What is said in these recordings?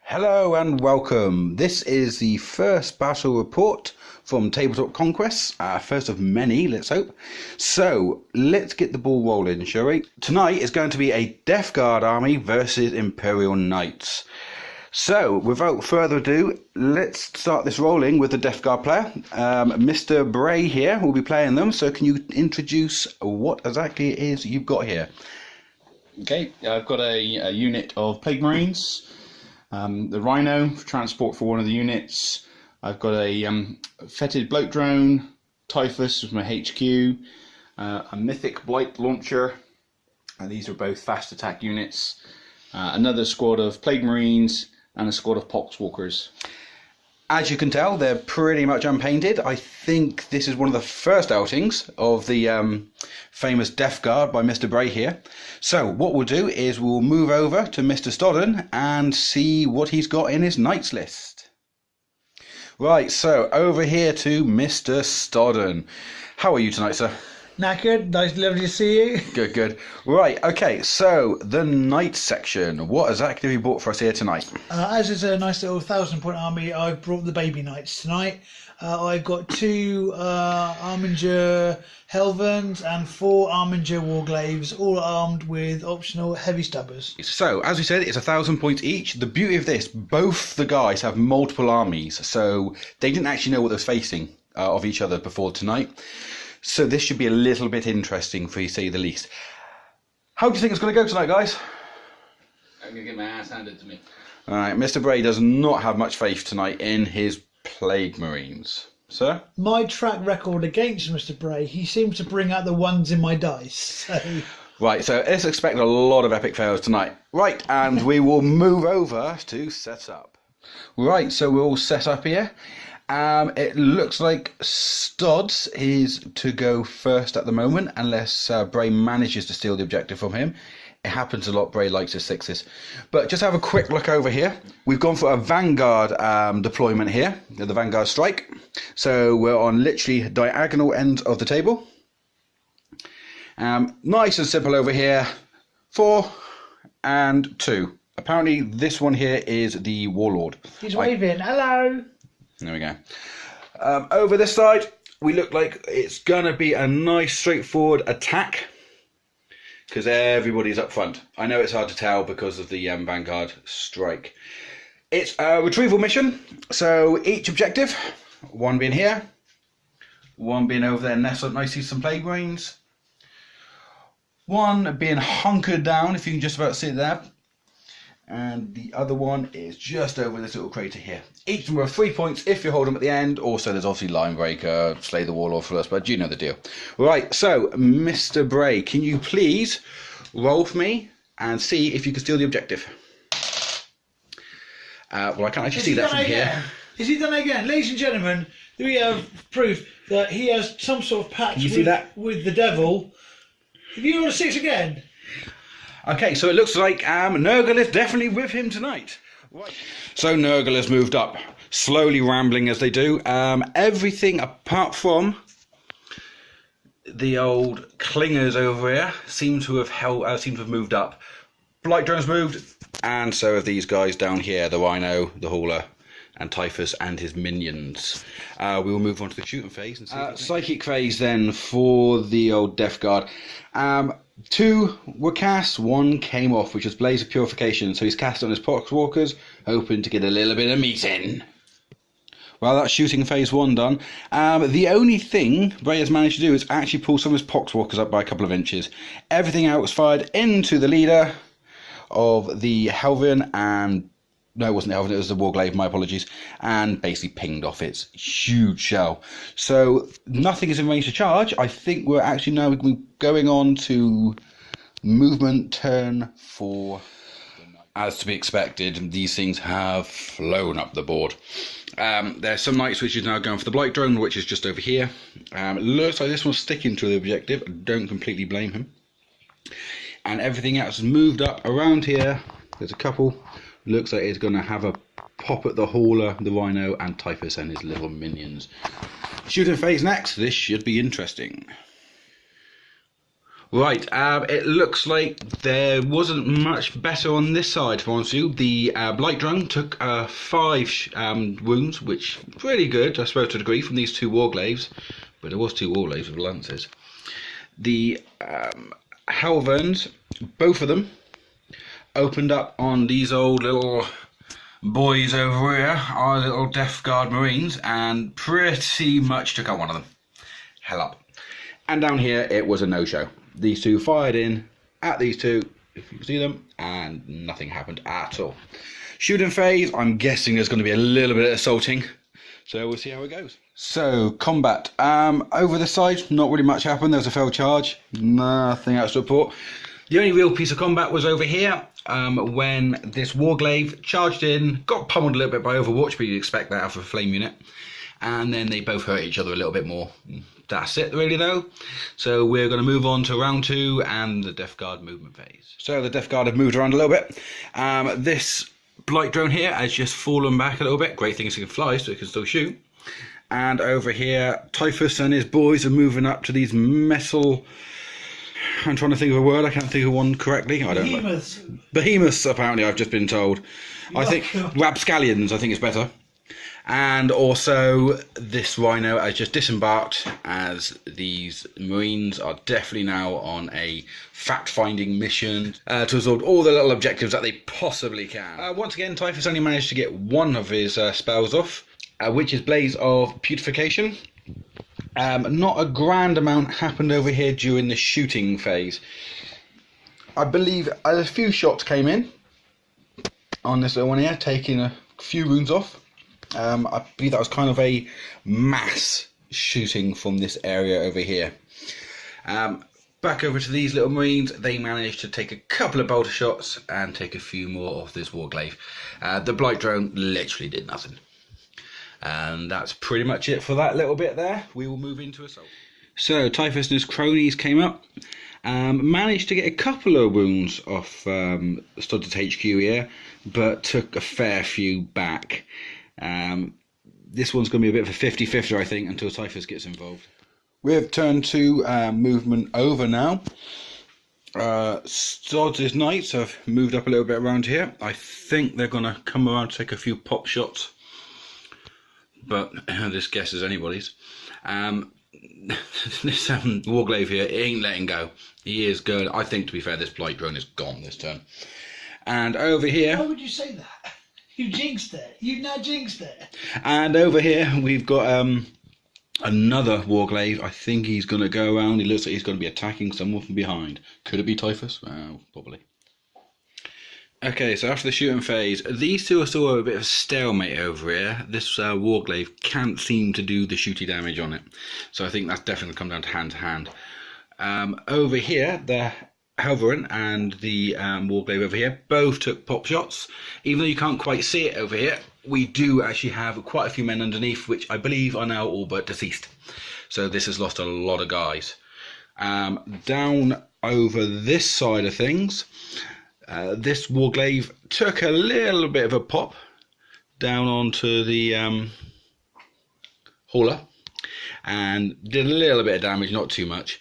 Hello and welcome. This is the first battle report from Tabletop Conquests, first of many, let's hope. So let's get the ball rolling, shall we? Tonight is going to be a Death Guard army versus Imperial Knights. So without further ado, let's start this rolling with the Death Guard player. Mr. Bray here will be playing them, so can you introduce what exactly it is you've got here? Okay, I've got a unit of Plague Marines. The Rhino for transport for one of the units. I've got a fetid bloat drone, Typhus with my HQ, a mythic blight launcher, and these are both fast attack units. Another squad of Plague Marines and a squad of Poxwalkers. As you can tell, they're pretty much unpainted. I think this is one of the first outings of the famous Death Guard by Mr. Bray here. So what we'll do is we'll move over to Mr. Stodd and see what he's got in his Knights list. Right, so over here to Mr. Stodd. How are you tonight, sir? Knackered, nice, lovely to see you. Good, good. Right, okay, so the Knights section. What exactly have you bought for us here tonight? As it's a nice little 1,000-point army, I've brought the baby knights tonight. I've got 2 Arminger Helvens and 4 Arminger Warglaves, all armed with optional heavy stubbers. So, as we said, it's 1,000 points each. The beauty of this, both the guys have multiple armies, so they didn't actually know what they were facing of each other before tonight. So this should be a little bit interesting, for you to say the least. How do you think it's going to go tonight, guys? I'm going to get my ass handed to me. Alright, Mr. Bray does not have much faith tonight in his Plague Marines. Sir? My track record against Mr. Bray, he seems to bring out the ones in my dice. So. Right, so let's expect a lot of epic fails tonight. Right, and we will move over to set up. Right, so we're all set up here. It looks like Stodd is to go first at the moment, unless Bray manages to steal the objective from him. It happens a lot. Bray likes his 6s. But just have a quick look over here. We've gone for a Vanguard deployment here, the Vanguard strike. So we're on literally diagonal end of the table. Nice and simple over here. 4 and 2. Apparently this one here is the Warlord. He's waving. Hello. There we go. Over this side, we look like it's going to be a nice straightforward attack because everybody's up front. I know it's hard to tell because of the Vanguard strike. It's a retrieval mission, so each objective, one being here, one being over there nestled nicely some Plague Marines, one being hunkered down if you can just about sit there, and the other one is just over this little crater here. Each of them are 3 points if you hold them at the end. Also, there's obviously Line Breaker, Slay the Warlord first, but you know the deal. Right, so, Mr. Bray, can you please roll for me and see if you can steal the objective? Well, I can't actually see that from here. Is he done it again? Ladies and gentlemen, we have proof that he has some sort of pact with the devil. Have you rolled a 6 again? Okay, so it looks like Nurgle is definitely with him tonight. Right. So Nurgle has moved up, slowly rambling as they do. Everything apart from the old clingers over here seem to have moved up. Blight drone's moved, and so have these guys down here: the Rhino, the Hauler, and Typhus and his minions. We will move on to the shooting phase and see. Psychic phase then for the old Death Guard. 2 were cast, 1 came off, which was Blaze of Purification. So he's cast on his Poxwalkers, hoping to get a little bit of meat in. Well, that's shooting phase 1 done. The only thing Bray has managed to do is actually pull some of his Poxwalkers up by a couple of inches. Everything else was fired into the leader of the Helven and... No, it wasn't the Helven, it was the Warglaive, my apologies. And basically pinged off its huge shell. So nothing is in range to charge. I think we're actually now going on to movement turn 4. As to be expected, these things have flown up the board. There's some Knights which is now going for the Blight Drone, which is just over here. Looks like this one's sticking to the objective. I don't completely blame him. And everything else has moved up around here. There's a couple. Looks like it's going to have a pop at the Hauler, the Rhino, and Typhus and his little minions. Shooting phase next. This should be interesting. Right, it looks like there wasn't much better on this side, for honest with you. The Blight Drone took 5 wounds, which pretty good, I suppose, to a degree, from these 2 Warglaves. But there was 2 Warglaves with lances. The Helverns, both of them, opened up on these old little boys over here, our little Death Guard Marines, and pretty much took out one of them. Hell up. And down here, it was a no-show. These 2 fired in at these 2, if you can see them, and nothing happened at all. Shooting phase, I'm guessing there's going to be a little bit of assaulting, so we'll see how it goes. So, combat. Over the side, not really much happened. There was a failed charge, nothing else to report. The only real piece of combat was over here, when this Warglaive charged in, got pummeled a little bit by Overwatch, but you'd expect that out of a flame unit. And then they both hurt each other a little bit more. That's it really though. So we're going to move on to round 2 and the Death Guard movement phase. So the Death Guard have moved around a little bit. This Blight Drone here has just fallen back a little bit. Great thing is it can fly, so it can still shoot. And over here, Typhus and his boys are moving up to these metal... I'm trying to think of a word, I can't think of one correctly. I don't know. Behemoths, apparently, I've just been told. I think Rapscallions, I think is better. And also, this Rhino has just disembarked, as these Marines are definitely now on a fact-finding mission to resolve all the little objectives that they possibly can. Once again, Typhus only managed to get one of his spells off, which is Blaze of Putrefaction. Not a grand amount happened over here during the shooting phase. I believe a few shots came in on this little one here, taking a few wounds off. I believe that was kind of a mass shooting from this area over here. Back over to these little Marines, they managed to take a couple of bolter shots and take a few more off this Warglaive. The Blight Drone literally did nothing. And that's pretty much it for that little bit there. We will move into assault. So Typhus and his cronies came up, managed to get a couple of wounds off Stodd's HQ here, but took a fair few back. This one's going to be a bit of a 50-50, I think, until Typhus gets involved. We've turned to movement over now. Stodd's Knights have moved up a little bit around here. I think they're going to come around to take a few pop shots, but this guess is anybody's. This Warglaive here, he ain't letting go. He is good. I think, to be fair, this Blight Drone is gone this turn. And over here... Why would you say that? You jinxed it. You now jinxed it. And over here, we've got another Warglaive. I think he's going to go around. He looks like he's going to be attacking someone from behind. Could it be Typhus? Well, probably. Okay, so after the shooting phase, these 2 are still a bit of a stalemate over here. This Warglaive can't seem to do the shooty damage on it. So I think that's definitely come down to hand. Over here, the Helverin and the Warglaive over here both took pop shots. Even though you can't quite see it over here, we do actually have quite a few men underneath, which I believe are now all but deceased. So this has lost a lot of guys. Down over this side of things, this Warglaive took a little bit of a pop down onto the hauler and did a little bit of damage, not too much.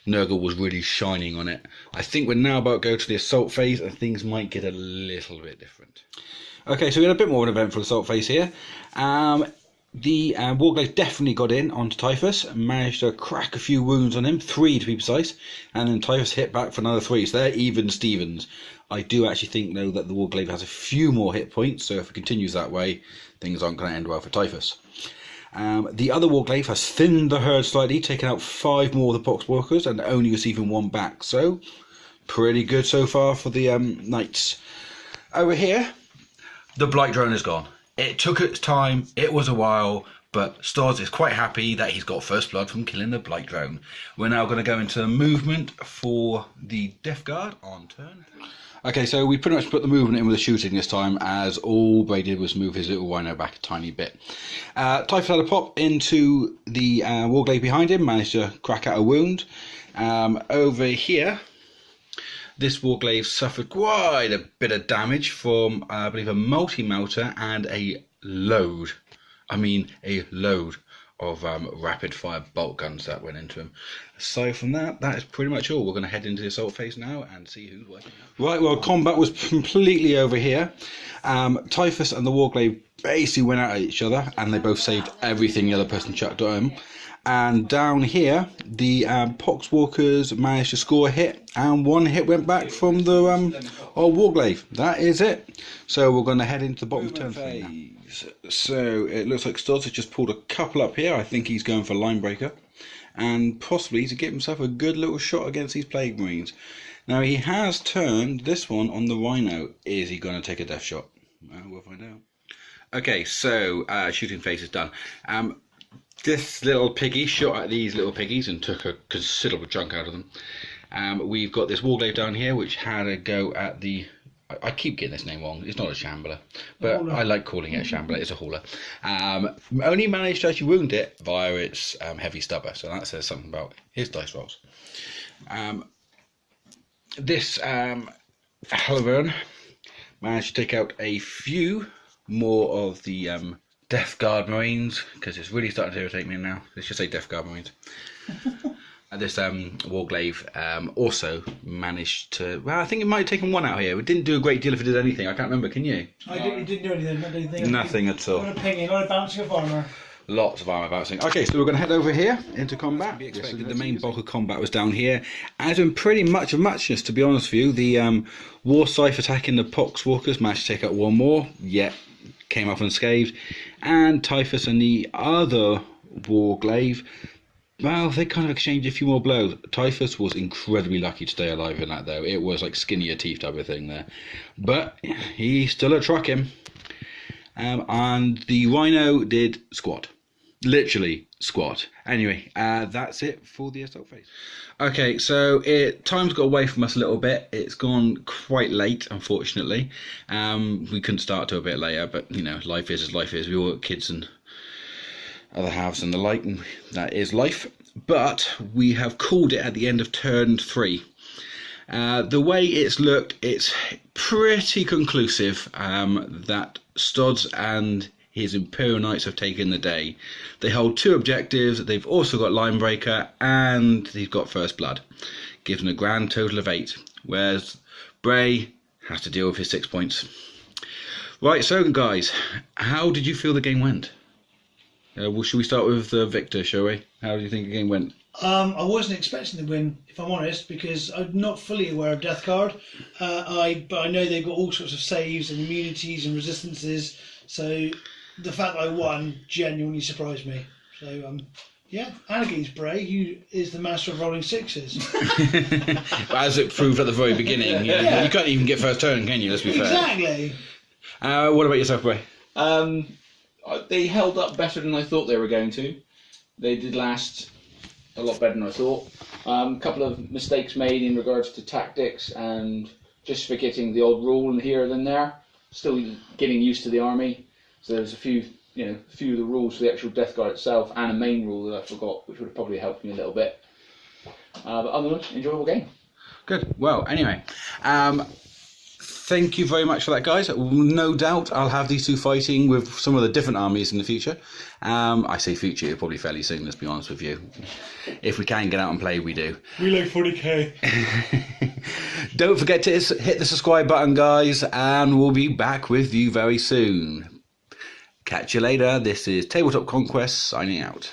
Nurgle was really shining on it. I think we're now about to go to the assault phase and things might get a little bit different. Okay, so we had a bit more of an eventful assault phase here. The Warglaive definitely got in onto Typhus and managed to crack a few wounds on him, 3 to be precise, and then Typhus hit back for another 3, so they're even Stevens. I do actually think, though, that the Warglaive has a few more hit points, so if it continues that way, things aren't going to end well for Typhus. The other Warglaive has thinned the herd slightly, taken out 5 more of the Poxwalkers and only receiving 1 back, so pretty good so far for the Knights. Over here, the Blight Drone is gone. It took its time, it was a while, but Stodd is quite happy that he's got first blood from killing the Blight Drone. We're now going to go into movement for the Death Guard on turn 3. Okay, so we pretty much put the movement in with the shooting this time, as all Bray did was move his little Rhino back a tiny bit. Typhus had a pop into the Warglaive behind him, managed to crack out a wound. Over here, this Warglaive suffered quite a bit of damage from, I believe, a multi-melter and a load. I mean, a load of rapid fire bolt guns that went into him. So from that is pretty much all. We're going to head into the assault phase now and see who's working. Right, well, combat was completely over here. Typhus and the Warglaive basically went out at each other, and they both saved everything the other person chucked at him. And down here, the Poxwalkers managed to score a hit, and one hit went back from the Warglaive. That is it. So we're going to head into the bottom of turn phase. So it looks like Stodd has just pulled a couple up here. I think he's going for line breaker, and possibly to get himself a good little shot against these Plague Marines. Now he has turned this one on the Rhino. Is he going to take a death shot? Well, we'll find out. Okay, so shooting phase is done. This little piggy shot at these little piggies and took a considerable chunk out of them. We've got this Warglaive down here which had a go at the... I keep getting this name wrong. It's not a shambler, but I like calling it a shambler. It's a hauler. Only managed to actually wound it via its heavy stubber, so that says something about his dice rolls. This Halvern managed to take out a few more of the Death Guard Marines, because it's really starting to irritate me now. Let's just say Death Guard Marines. This Warglaive also managed to... Well, I think it might have taken one out here. It didn't do a great deal if it did anything. I can't remember. Can you? It didn't do anything. Not anything. Nothing at all. Not a pinging, not a bouncing of armour. Lots of armour bouncing. Okay, so we're going to head over here into combat. The main bulk of combat was down here. As in pretty much of muchness, to be honest with you. The War Scythe attacking the Poxwalkers managed to take out one more, yet came up unscathed. And Typhus and the other Warglaive, well, they kind of exchanged a few more blows. Typhus was incredibly lucky to stay alive in that, though. It was like skin of your teeth type of thing there. But he still a truck him. And the Rhino did squat. Literally squat. Anyway, that's it for the assault phase. Okay, so time's got away from us a little bit. It's gone quite late, unfortunately. We couldn't start till a bit later, but, you know, life is as life is. We all got kids and other halves and the like, and that is life. But we have called it at the end of turn 3. The way it's looked, it's pretty conclusive that Stodd and his Imperial Knights have taken the day. They hold 2 objectives. They've also got Line Breaker, and they've got First Blood, gives them a grand total of 8. Whereas Bray has to deal with his 6 points. Right, so guys, how did you feel the game went? Well, should we start with Victor, shall we? How do you think the game went? I wasn't expecting to win, if I'm honest, because I'm not fully aware of Death Guard. But I know they've got all sorts of saves and immunities and resistances. So the fact that I won genuinely surprised me. So yeah, and against Bray, who is the master of rolling 6s. As it proved at the very beginning, yeah. You can't even get first turn, can you? Let's be fair. Exactly. What about yourself, Bray? They held up better than I thought they were going to. They did last a lot better than I thought. A couple of mistakes made in regards to tactics and just forgetting the odd rule here and there. Still getting used to the army. So there's a few of the rules for the actual Death Guard itself and a main rule that I forgot, which would have probably helped me a little bit. But other than that, enjoyable game. Good. Well, anyway, thank you very much for that, guys. No doubt I'll have these 2 fighting with some of the different armies in the future. I say future, probably fairly soon, let's be honest with you. If we can get out and play, we do. We like 40k. Don't forget to hit the subscribe button, guys, and we'll be back with you very soon. Catch you later. This is Tabletop Conquest signing out.